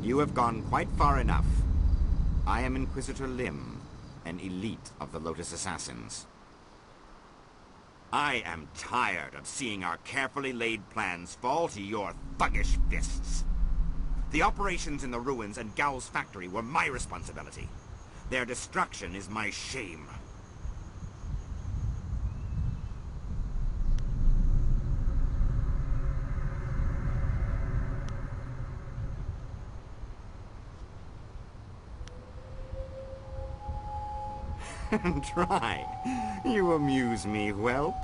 You have gone quite far enough. I am Inquisitor Lim, an elite of the Lotus Assassins. I am tired of seeing our carefully laid plans fall to your thuggish fists. The operations in the ruins and Gao's factory were my responsibility. Their destruction is my shame. Try. You amuse me, whelp.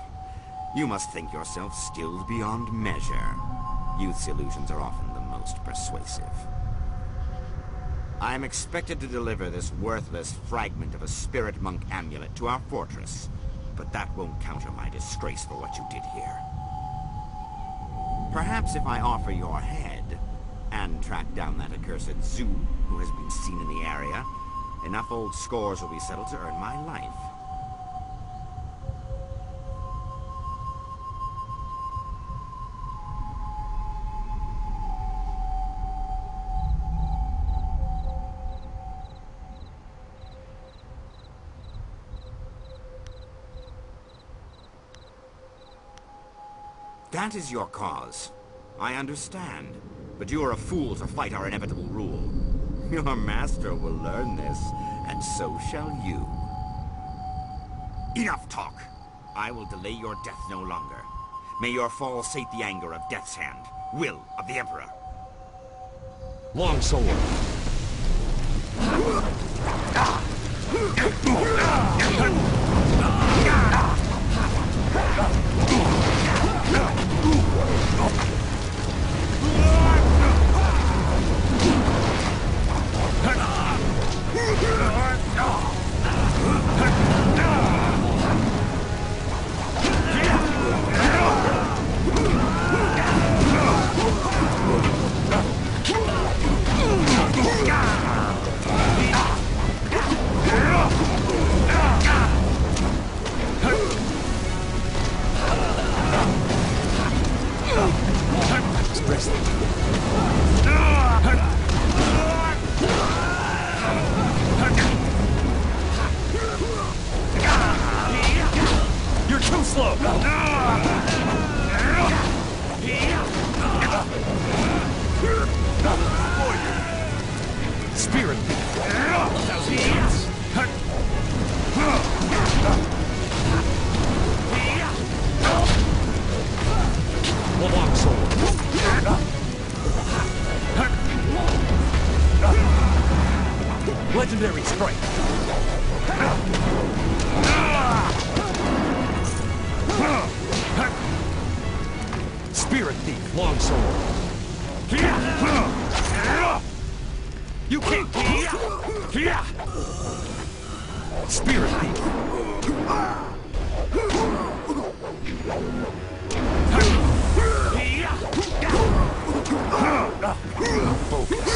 You must think yourself skilled beyond measure. Youth's illusions are often the most persuasive. I am expected to deliver this worthless fragment of a spirit monk amulet to our fortress, but that won't counter my disgrace for what you did here. Perhaps if I offer your head, and track down that accursed Zoo who has been seen in the area, enough old scores will be settled to earn my life. That is your cause. I understand. But you are a fool to fight our inevitable rule. Your master will learn this, and so shall you. Enough talk! I will delay your death no longer. May your fall sate the anger of Death's Hand, will of the Emperor. Longsword! You're too slow! Spirit! Longsword! Legendary strike! Spirit Thief, Longsword! You can't... Spirit Thief! Focus!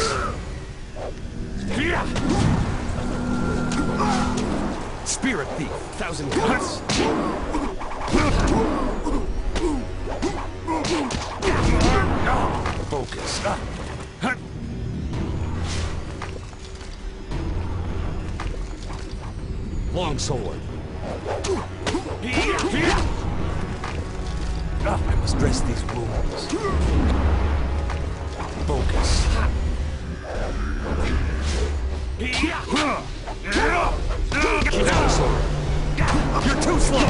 Spirit Thief, Thousand Cuts! Focus! Longsword! I must dress these wounds. Focus! Longsword! You're too slow!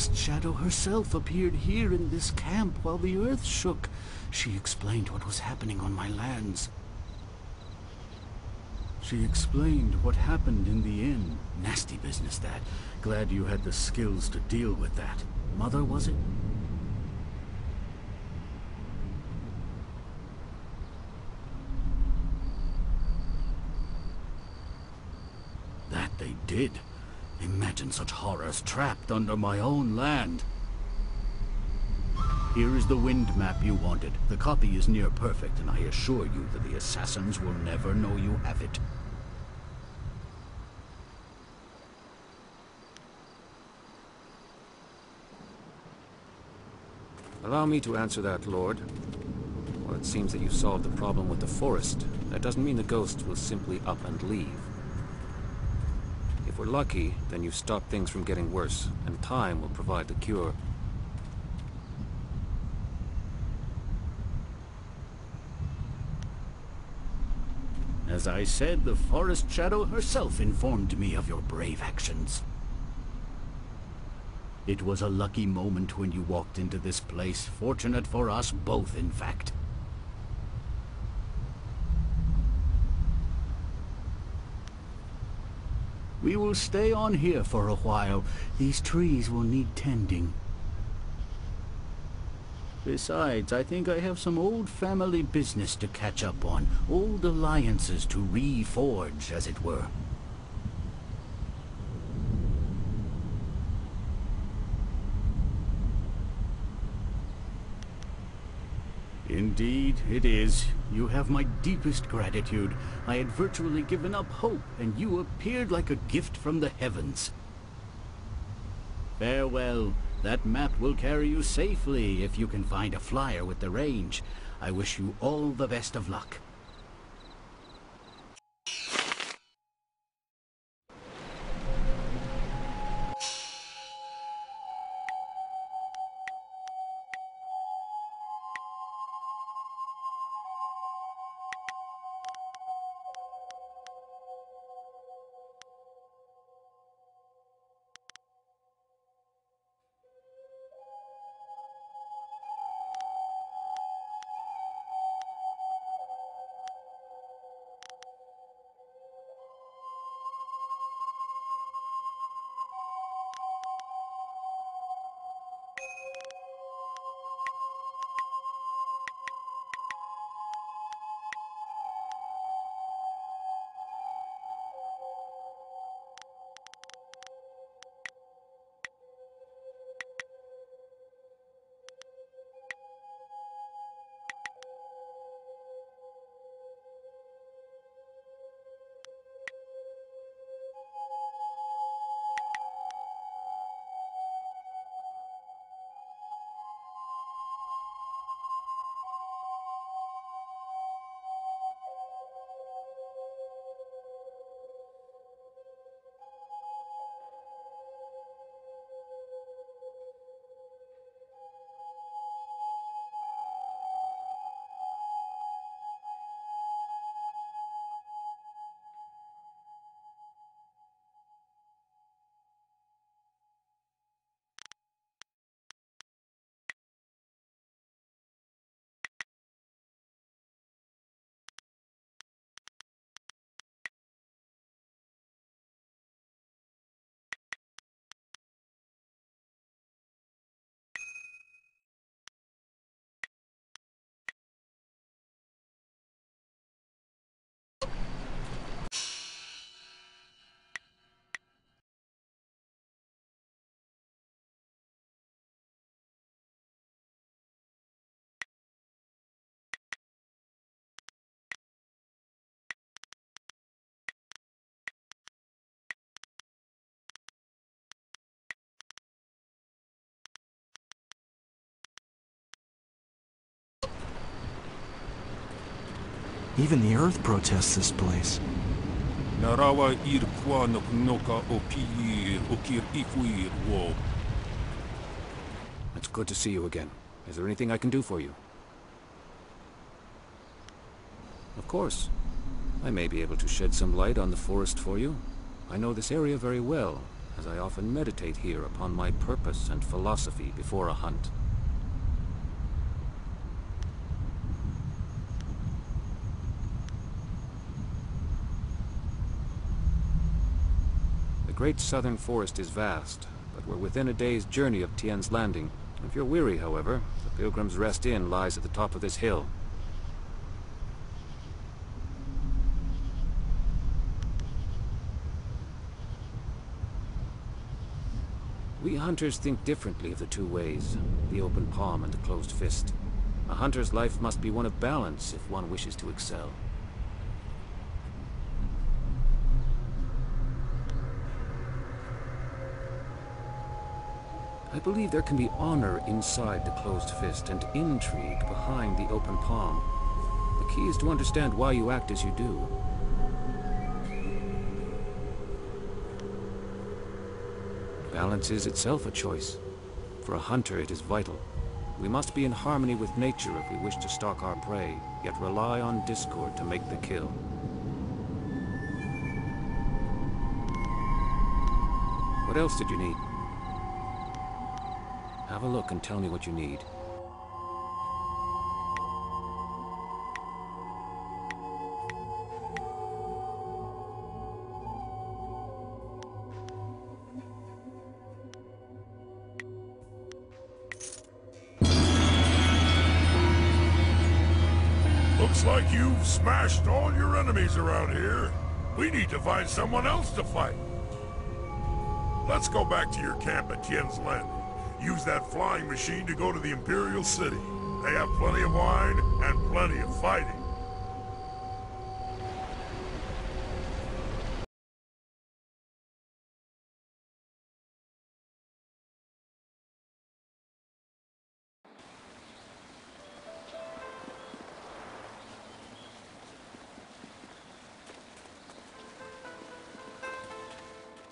forest shadow herself appeared here in this camp while the earth shook. She explained what was happening on my lands. She explained what happened in the inn. Nasty business, that. Glad you had the skills to deal with that. Mother, was it? That they did. Imagine such horrors trapped under my own land. Here is the wind map you wanted. The copy is near perfect, and I assure you that the assassins will never know you have it. Allow me to answer that, Lord. Well, it seems that you solved the problem with the forest. That doesn't mean the ghosts will simply up and leave. If we're lucky, then you've stopped things from getting worse, and time will provide the cure. As I said, the forest shadow herself informed me of your brave actions. It was a lucky moment when you walked into this place. Fortunate for us both, in fact. We will stay on here for a while. These trees will need tending. Besides, I think I have some old family business to catch up on. Old alliances to reforge, as it were. Indeed, it is. You have my deepest gratitude. I had virtually given up hope, and you appeared like a gift from the heavens. Farewell. That map will carry you safely if you can find a flyer with the range. I wish you all the best of luck. Even the Earth protests this place. Narawa irkwa noka opir okir ikwir wo. It's good to see you again. Is there anything I can do for you? Of course. I may be able to shed some light on the forest for you. I know this area very well. as I often meditate here upon my purpose and philosophy before a hunt. The great southern forest is vast, but we're within a day's journey of Tien's Landing. If you're weary, however, the Pilgrim's Rest Inn lies at the top of this hill. We hunters think differently of the two ways, the open palm and the closed fist. A hunter's life must be one of balance if one wishes to excel. I believe there can be honor inside the closed fist and intrigue behind the open palm. The key is to understand why you act as you do. Balance is itself a choice. For a hunter, it is vital. We must be in harmony with nature if we wish to stalk our prey, yet rely on discord to make the kill. What else did you need? Have a look and tell me what you need. Looks like you've smashed all your enemies around here. We need to find someone else to fight. Let's go back to your camp at Tien's Landing. Use that flying machine to go to the Imperial City. They have plenty of wine and plenty of fighting.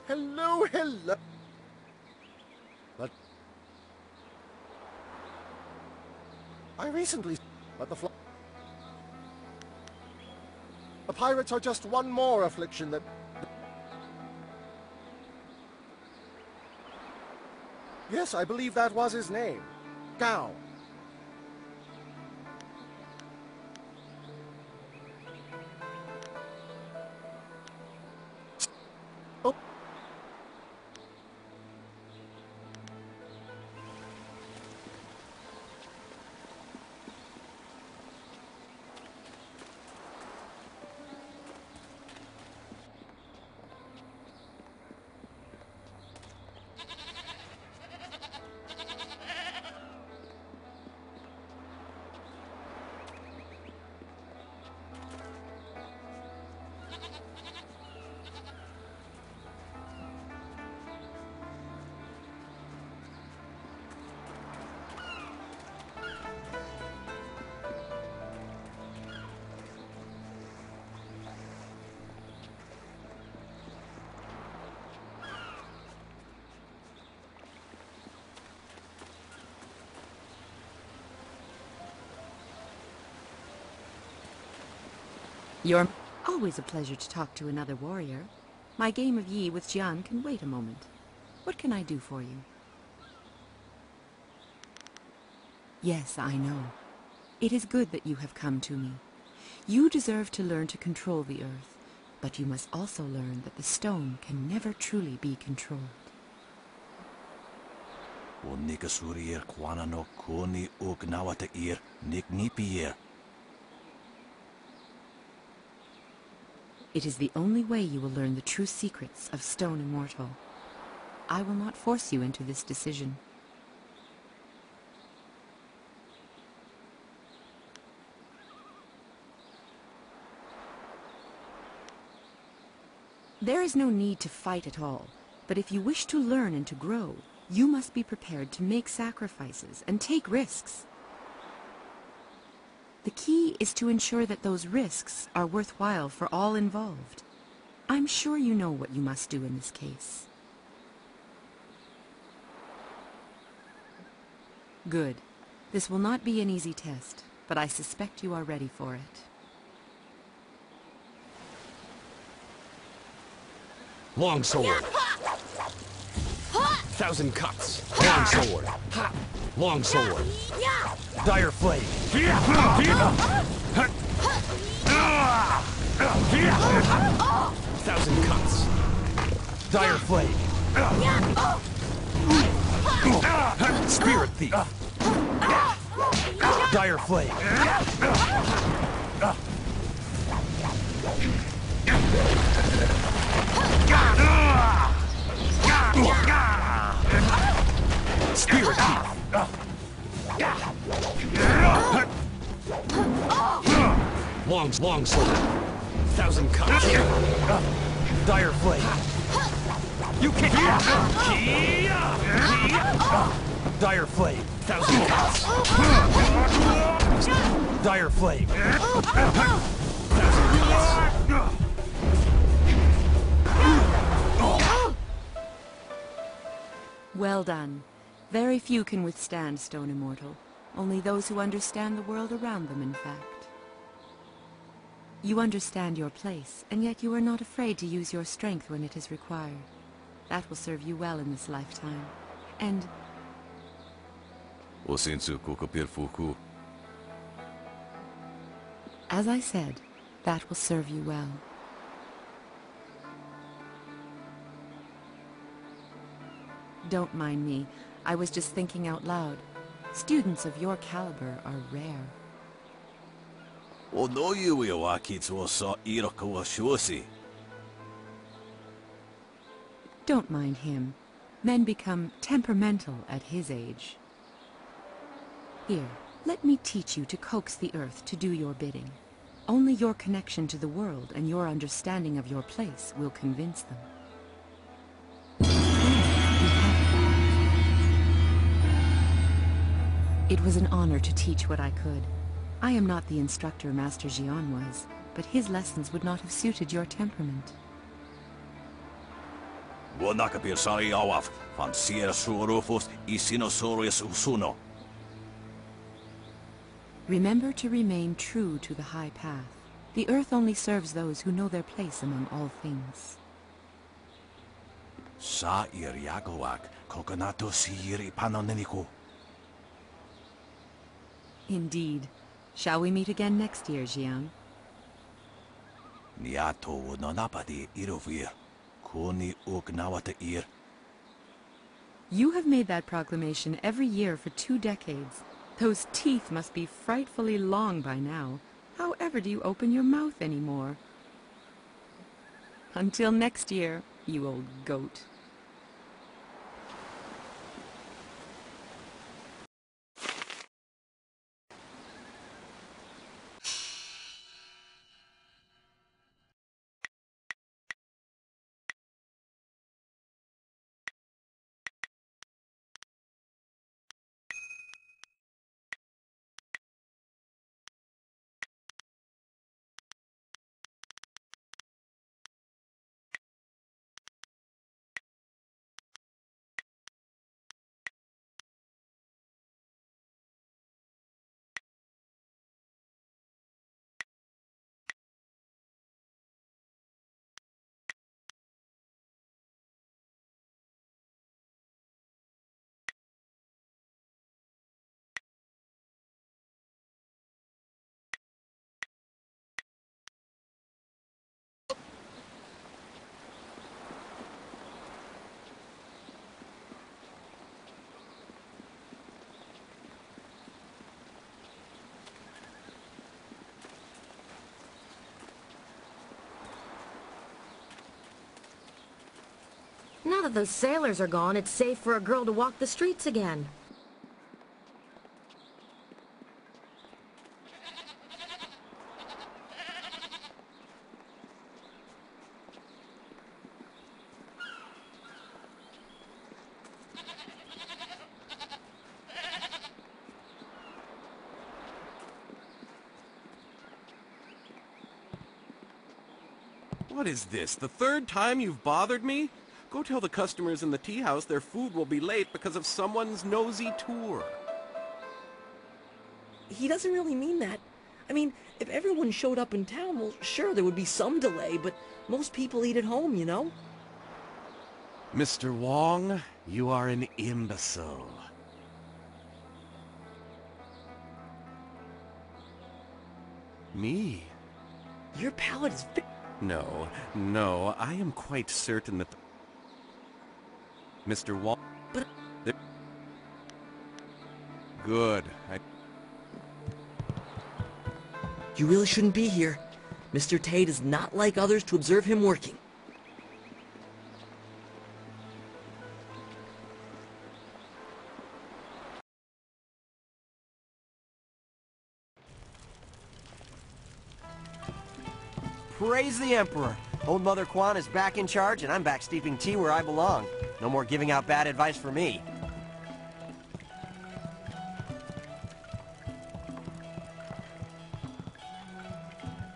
Hello, hello. But I recently, but the pirates are just one more affliction that. Yes, I believe that was his name. Gao. Oh. You're always a pleasure to talk to another warrior. My game of Yi with Jian can wait a moment. What can I do for you? Yes, I know. It is good that you have come to me. You deserve to learn to control the earth, but you must also learn that the stone can never truly be controlled. It is the only way you will learn the true secrets of Stone Immortal. I will not force you into this decision. There is no need to fight at all, but if you wish to learn and to grow, you must be prepared to make sacrifices and take risks. The key is to ensure that those risks are worthwhile for all involved. I'm sure you know what you must do in this case. Good. This will not be an easy test, but I suspect you are ready for it. Longsword. 1,000 cuts. Long sword. Long sword. Dire flame. 1,000 cuts. Dire flame. Spirit thief. Dire flame. Spirit thief. Long sword. 1,000 cuts. Dire flame. You can't. Dire flame. 1,000 cuts. Dire flame. 1,000 cuts. Well done. Very few can withstand Stone Immortal. Only those who understand the world around them, in fact. You understand your place, and yet you are not afraid to use your strength when it is required. That will serve you well in this lifetime. And... as I said, that will serve you well. Don't mind me. I was just thinking out loud. Students of your caliber are rare. Don't mind him. Men become temperamental at his age. Here, let me teach you to coax the earth to do your bidding. Only your connection to the world and your understanding of your place will convince them. It was an honor to teach what I could. I am not the instructor Master Xian was, but his lessons would not have suited your temperament. Remember to remain true to the high path. The earth only serves those who know their place among all things. Indeed. Shall we meet again next year, Xian? You have made that proclamation every year for 2 decades. Those teeth must be frightfully long by now. How ever do you open your mouth anymore? Until next year, you old goat. Now that those sailors are gone, it's safe for a girl to walk the streets again. What is this? The 3rd time you've bothered me? Go tell the customers in the tea house their food will be late because of someone's nosy tour. He doesn't really mean that. I mean, if everyone showed up in town, well, sure, there would be some delay, but most people eat at home, you know? Mr. Wong, you are an imbecile. Me? Your palate is... No, I am quite certain that Mr. Wong... But... Good. You really shouldn't be here. Mr. Tate is not like others to observe him working. Praise the Emperor! Old Mother Quan is back in charge, and I'm back steeping tea where I belong. No more giving out bad advice for me.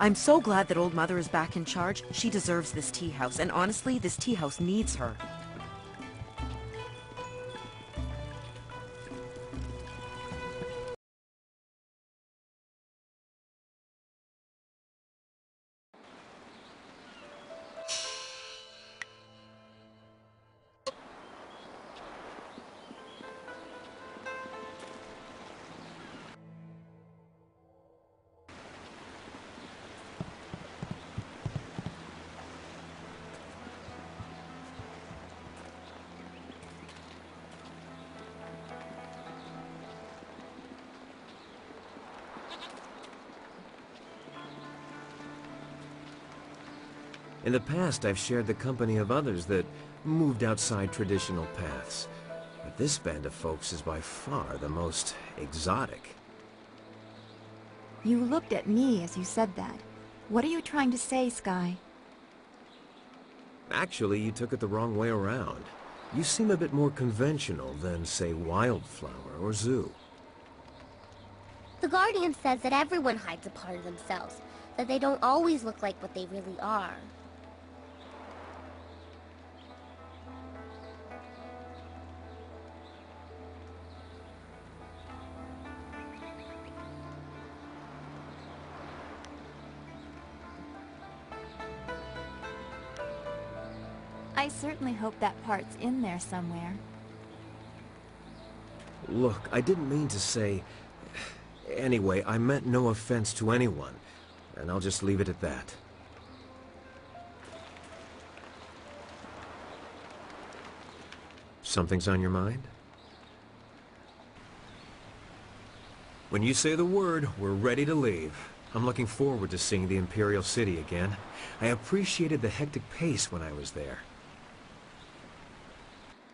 I'm so glad that Old Mother is back in charge. She deserves this tea house, and honestly, this tea house needs her. In the past, I've shared the company of others that moved outside traditional paths. But this band of folks is by far the most exotic. You looked at me as you said that. What are you trying to say, Sky? Actually, you took it the wrong way around. You seem a bit more conventional than, say, Wildflower or Zoo. The Guardian says that everyone hides a part of themselves, that they don't always look like what they really are. I certainly hope that part's in there somewhere. Look, I didn't mean to say... Anyway, I meant no offense to anyone, and I'll just leave it at that. Something's on your mind? When you say the word, we're ready to leave. I'm looking forward to seeing the Imperial City again. I appreciated the hectic pace when I was there.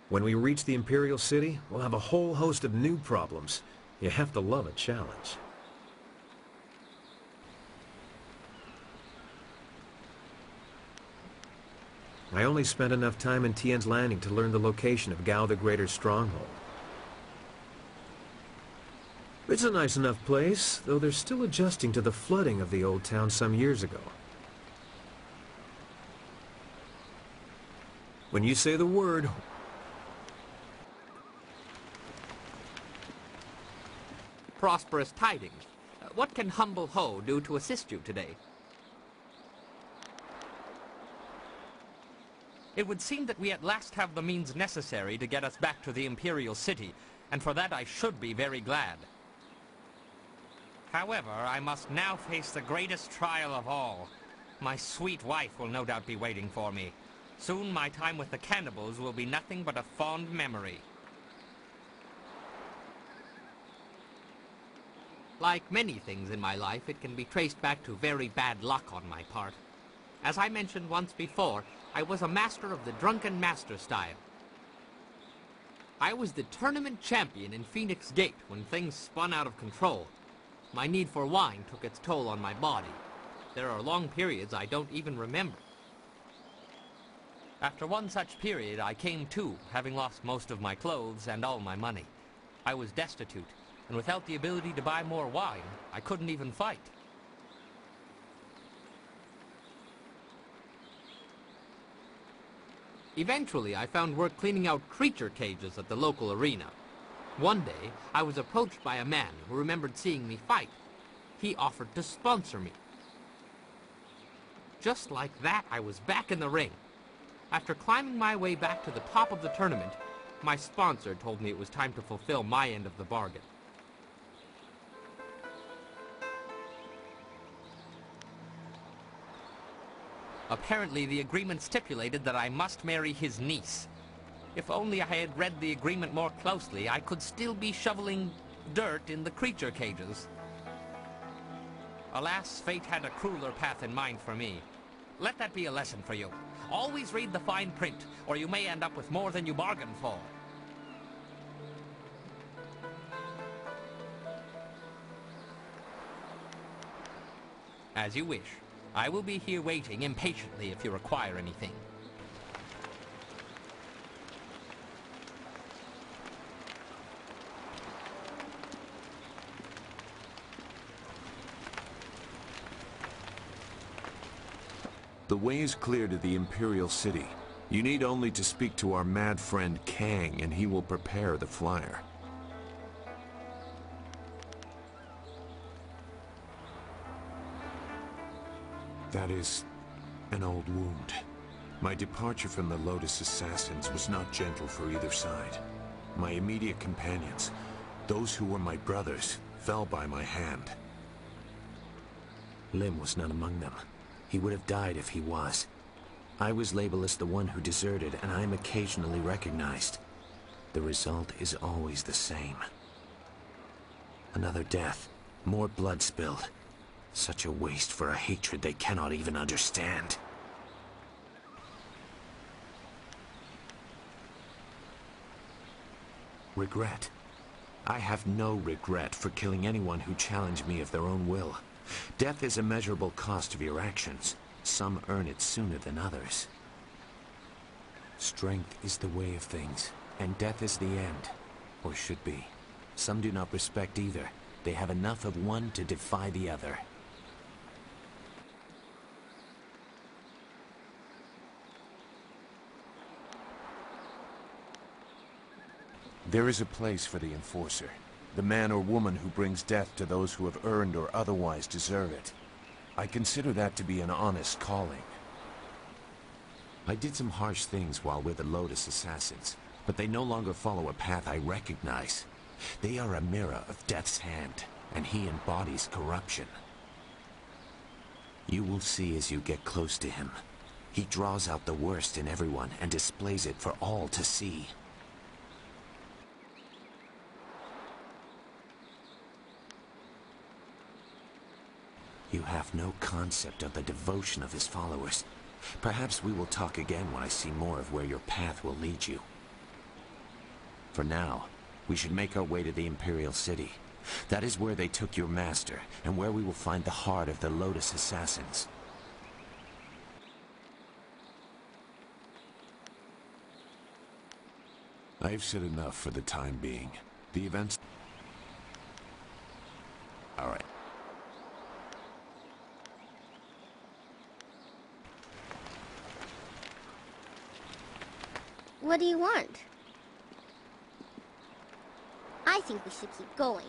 When we reach the Imperial City, we'll have a whole host of new problems. You have to love a challenge. I only spent enough time in Tien's Landing to learn the location of Gao the Greater's stronghold. It's a nice enough place, though they're still adjusting to the flooding of the old town some years ago. When you say the word... Prosperous tidings. What can humble Ho do to assist you today? It would seem that we at last have the means necessary to get us back to the Imperial City, and for that I should be very glad. However, I must now face the greatest trial of all. My sweet wife will no doubt be waiting for me. Soon my time with the cannibals will be nothing but a fond memory. Like many things in my life, it can be traced back to very bad luck on my part. As I mentioned once before, I was a master of the drunken master style. I was the tournament champion in Phoenix Gate when things spun out of control. My need for wine took its toll on my body. There are long periods I don't even remember. After one such period, I came to, having lost most of my clothes and all my money. I was destitute, and without the ability to buy more wine, I couldn't even fight. Eventually, I found work cleaning out creature cages at the local arena. One day, I was approached by a man who remembered seeing me fight. He offered to sponsor me. Just like that, I was back in the ring. After climbing my way back to the top of the tournament, my sponsor told me it was time to fulfill my end of the bargain. Apparently, the agreement stipulated that I must marry his niece. If only I had read the agreement more closely, I could still be shoveling dirt in the creature cages. Alas, fate had a crueler path in mind for me. Let that be a lesson for you. Always read the fine print, or you may end up with more than you bargained for. As you wish. I will be here waiting impatiently if you require anything. The way is clear to the Imperial City. You need only to speak to our mad friend Kang, and he will prepare the flyer. That is an old wound. My departure from the Lotus Assassins was not gentle for either side. My immediate companions, those who were my brothers, fell by my hand. Lim was not among them. He would have died if he was. I was labeled as the one who deserted, and I am occasionally recognized. The result is always the same. Another death, more blood spilled. Such a waste for a hatred they cannot even understand. Regret. I have no regret for killing anyone who challenged me of their own will. Death is a measurable cost of your actions. Some earn it sooner than others. Strength is the way of things, and death is the end. Or should be. Some do not respect either. They have enough of one to defy the other. There is a place for the Enforcer. The man or woman who brings death to those who have earned or otherwise deserve it. I consider that to be an honest calling. I did some harsh things while with the Lotus Assassins, but they no longer follow a path I recognize. They are a mirror of Death's hand, and he embodies corruption. You will see as you get close to him. He draws out the worst in everyone and displays it for all to see. You have no concept of the devotion of his followers. Perhaps we will talk again when I see more of where your path will lead you. For now, we should make our way to the Imperial City. That is where they took your master, and where we will find the heart of the Lotus Assassins. I've said enough for the time being. The events... All right. What do you want? I think we should keep going.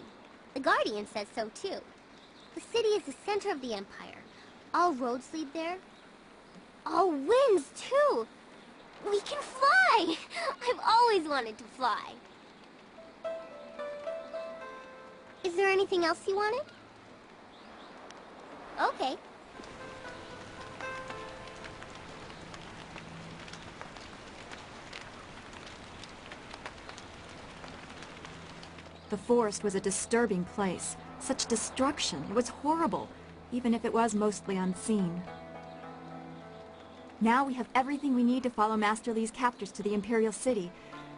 The Guardian says so too. The city is the center of the Empire. All roads lead there. All winds too! We can fly! I've always wanted to fly. Is there anything else you wanted? Okay. The forest was a disturbing place. Such destruction. It was horrible, even if it was mostly unseen. Now we have everything we need to follow Master Li's captors to the Imperial City.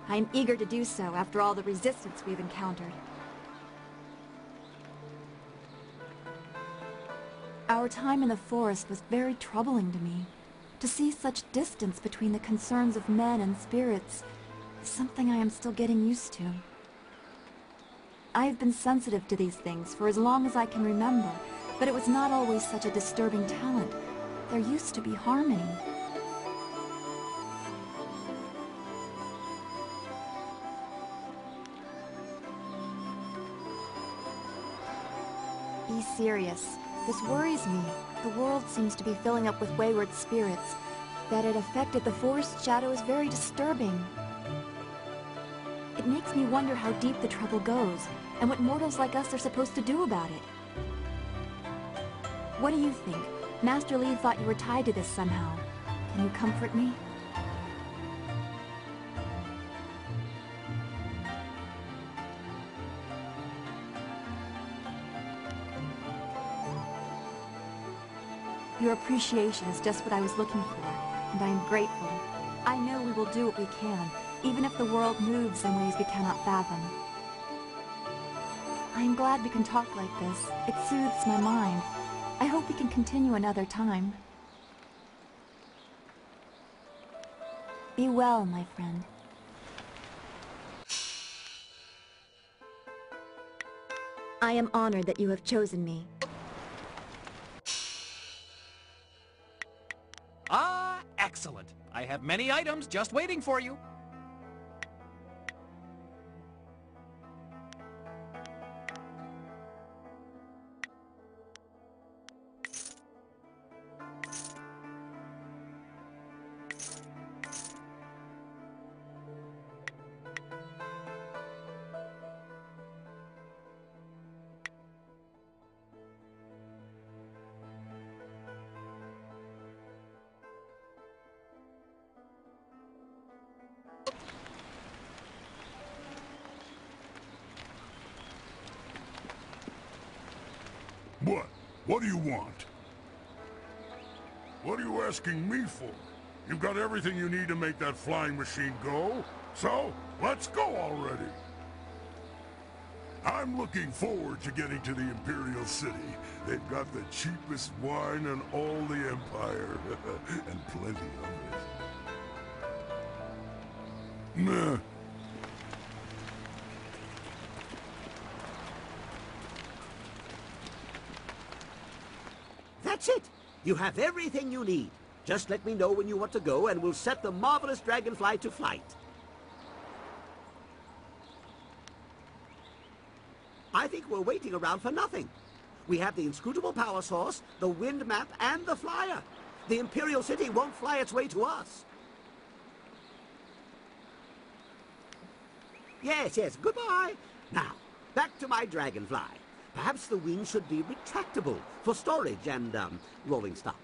I am eager to do so after all the resistance we've encountered. Our time in the forest was very troubling to me. To see such distance between the concerns of men and spirits is something I am still getting used to. I have been sensitive to these things for as long as I can remember, but it was not always such a disturbing talent. There used to be harmony. Be serious. This worries me. The world seems to be filling up with wayward spirits. That it affected the forest shadow is very disturbing. It makes me wonder how deep the trouble goes, and what mortals like us are supposed to do about it. What do you think? Master Li thought you were tied to this somehow. Can you comfort me? Your appreciation is just what I was looking for, and I am grateful. I know we will do what we can, even if the world moves in ways we cannot fathom. I am glad we can talk like this. It soothes my mind. I hope we can continue another time. Be well, my friend. I am honored that you have chosen me. Ah, excellent. I have many items just waiting for you. What? What do you want? What are you asking me for? You've got everything you need to make that flying machine go. So, let's go already. I'm looking forward to getting to the Imperial City. They've got the cheapest wine in all the Empire. And plenty of it. Meh. That's it! You have everything you need. Just let me know when you want to go and we'll set the marvelous dragonfly to flight. I think we're waiting around for nothing. We have the inscrutable power source, the wind map, and the flyer. The Imperial City won't fly its way to us. Yes, goodbye. Now, back to my dragonfly. Perhaps the wings should be retractable for storage and rolling stops.